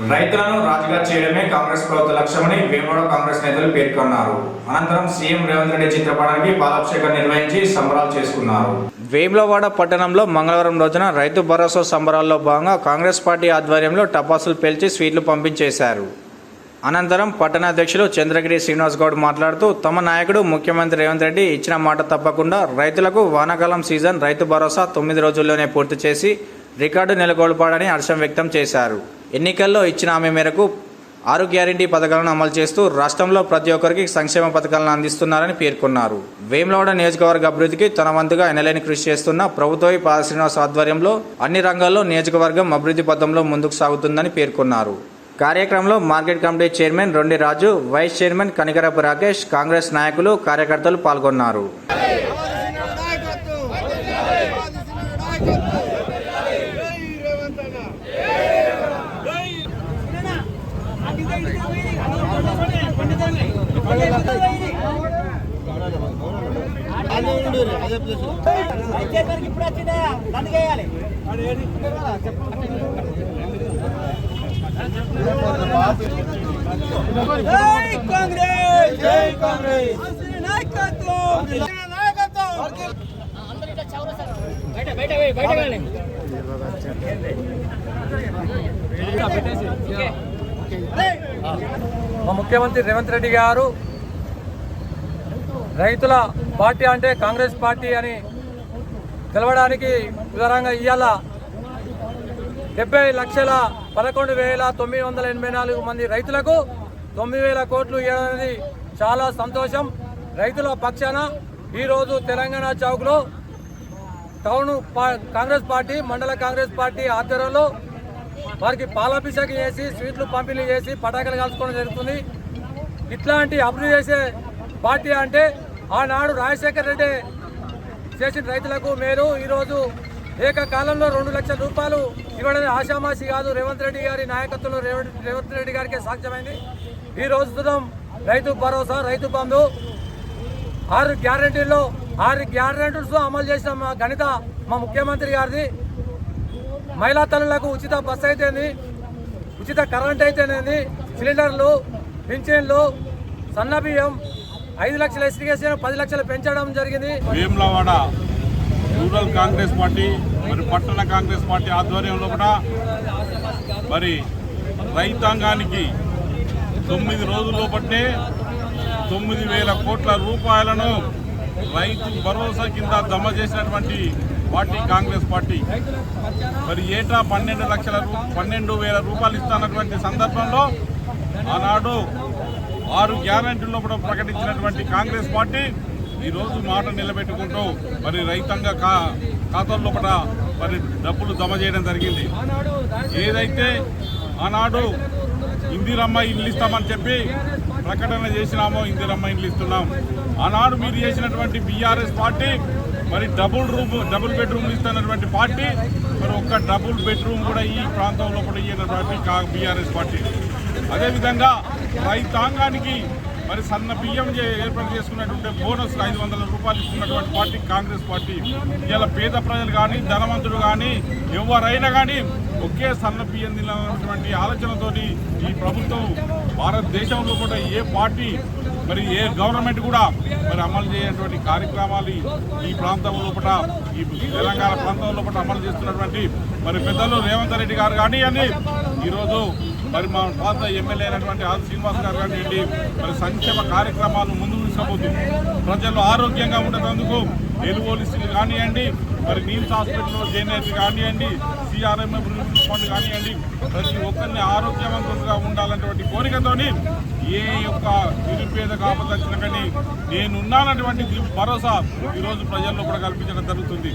రైతులను రాజుగా చేయడమే కాంగ్రెస్ ప్రభుత్వ లక్ష్యమని వేములవాడ కాంగ్రెస్ నేతలు పేర్కొన్నారు. అనంతరం సీఎం రేవంత్ రెడ్డి చిత్రపటానికి పాలాభిషేకం నిర్వహించి సంబరాలు చేసుకున్నారు. వేములవాడ పట్టణంలో మంగళవారం రోజున రైతు భరోసా సంబరాల్లో భాగంగా కాంగ్రెస్ పార్టీ ఆధ్వర్యంలో టపాసులు పేల్చి స్వీట్లు పంపించేశారు. అనంతరం పట్టణ అధ్యక్షులు చంద్రగిరి శ్రీనివాస్ గౌడ్ మాట్లాడుతూ తమ నాయకుడు ముఖ్యమంత్రి రేవంత్ రెడ్డి ఇచ్చిన మాట తప్పకుండా రైతులకు వానాకాలం సీజన్ రైతు భరోసా 9 రోజుల్లోనే పూర్తి చేసి రికార్డు నెలకొల్పాడని హర్షం వ్యక్తం చేశారు. ఎన్నికల్లో ఇచ్చిన హామీ మేరకు 6 గ్యారంటీ పథకాలను అమలు చేస్తూ రాష్ట్రంలో ప్రతి ఒక్కరికి సంక్షేమ పథకాలను అందిస్తున్నారని పేర్కొన్నారు. వేములవాడ నియోజకవర్గ అభివృద్ధికి తన వంతుగా ఎనలేని కృషి చేస్తున్న ప్రభుత్వ పాద శ్రీనివాస్ ఆధ్వర్యంలో అన్ని రంగాల్లో నియోజకవర్గం అభివృద్ధి పథంలో ముందుకు సాగుతుందని పేర్కొన్నారు. కార్యక్రమంలో మార్కెట్ కమిటీ చైర్మన్ రొండి రాజు, వైస్ చైర్మన్ కనికరపు రాకేష్, కాంగ్రెస్ నాయకులు, కార్యకర్తలు పాల్గొన్నారు. మా ముఖ్యమంత్రి రేవంత్ రెడ్డి గారు రైతుల పార్టీ అంటే కాంగ్రెస్ పార్టీ అని తెలవడానికి వివరంగా ఇవాళ 70,11,984 మంది రైతులకు 9,000 కోట్లు ఇవ్వడం అనేది చాలా సంతోషం. రైతుల పక్షాన ఈరోజు తెలంగాణ చౌక్లో టౌన్ కాంగ్రెస్ పార్టీ, మండల కాంగ్రెస్ పార్టీ ఆధ్వర్యంలో వారికి పాలాభిషేకం చేసి స్వీట్లు పంపిణీ చేసి పటాకులు కాల్చుకోవడం జరుగుతుంది. ఇట్లాంటి అభివృద్ధి చేసే పార్టీ అంటే ఆనాడు రాజశేఖర్ రెడ్డి చేసిన రైతులకు మేలు ఈరోజు ఏకకాలంలో 2 లక్షల రూపాయలు ఇవ్వడం ఆషామాషి కాదు. రేవంత్ రెడ్డి గారి నాయకత్వంలో రేవంత్ రెడ్డి గారికి సాధ్యమైంది. ఈ రోజు రైతు భరోసా, రైతు బంధు 6 గ్యారంటీల్లో 6 గ్యారంటీస్ అమలు చేసిన మా ఘనత మా ముఖ్యమంత్రి గారిది. మహిళా తల్లులకు ఉచిత బస్సు అయితేంది, ఉచిత కరెంట్ అయితేనేది, సిలిండర్లు, పింఛన్లు, సన్నబియ్యం, 5 లక్షల ఎస్టిగేషన్ 10 లక్షలు పెంచడం జరిగింది. వేములవాడ రూరల్ కాంగ్రెస్ పార్టీ మరి పట్టణ కాంగ్రెస్ పార్టీ ఆధ్వర్యంలో కూడా మరి రైతాంగానికి 9 రోజుల్లో పట్టే 9,000 కోట్ల రూపాయలను రైతు భరోసా కింద జమ చేసినటువంటి పార్టీ కాంగ్రెస్ పార్టీ. మరి ఏటా 12,000 రూపాయలు ఇస్తున్నటువంటి సందర్భంలో ఆనాడు 6 గ్యారంటీల్లో కూడా ప్రకటించినటువంటి కాంగ్రెస్ పార్టీ ఈరోజు మాట నిలబెట్టుకుంటూ మరి రైతాంగ ఖాతాల్లో కూడా మరి డబ్బులు జమ చేయడం జరిగింది. ఏదైతే ఆనాడు ఇందిరమ్మ ఇండ్లు ఇస్తామని చెప్పి ప్రకటన చేసినామో ఇందిరమ్మ ఇండ్లు ఇస్తున్నాం. ఆనాడు మీరు చేసినటువంటి బీఆర్ఎస్ పార్టీ మరి డబుల్ బెడ్రూమ్లు ఇస్తున్నటువంటి పార్టీ మరి ఒక్క డబుల్ బెడ్రూమ్ కూడా ఈ ప్రాంతంలో కూడా ఇయ్యనటువంటి బీఆర్ఎస్ పార్టీ. అదేవిధంగా రైతాంగానికి మరి సన్న బియ్యం ఏర్పాటు చేసుకున్నటువంటి బోనస్ 500 రూపాయలు ఇస్తున్నటువంటి పార్టీ కాంగ్రెస్ పార్టీ. ఇలా పేద ప్రజలు కానీ, ధనవంతులు కానీ, ఎవరైనా కానీ ఒకే సన్న బియ్యం తినాలన్నటువంటి ఆలోచనతోటి ఈ ప్రభుత్వం భారతదేశంలో కూడా ఏ పార్టీ మరి ఏ గవర్నమెంట్ కూడా మరి అమలు చేయనటువంటి కార్యక్రమాలు ఈ ప్రాంతంలో కూడా ఈ తెలంగాణ ప్రాంతంలో కూడా అమలు చేస్తున్నటువంటి మరి పెద్దలు రేవంత్ రెడ్డి గారు కానివ్వండి, ఈరోజు మరి మా పాత ఎమ్మెల్యే అయినటువంటి ఆది శ్రీనివాస్ గారు కానివ్వండి, మరి సంక్షేమ కార్యక్రమాలు ముందుకు తీసుకుపోతుంది. ప్రజలు ఆరోగ్యంగా ఉండేందుకు ఎలువోలిస్టులు కానివ్వండి, మరి నీమ్స్ హాస్పిటల్లో జేఎన్ఐటీ కానివ్వండి, సిఆర్ఎంఎఫ్ ఫండ్ కానివ్వండి, ప్రతి ఒక్కరిని ఆరోగ్యవంతులుగా ఉండాలన్నటువంటి కోరికతోని ఏ యొక్క నిరుపేద కాపదచ్చిన కానీ నేనున్నానటువంటి భరోసా ఈరోజు ప్రజల్లో కూడా కల్పించడం జరుగుతుంది.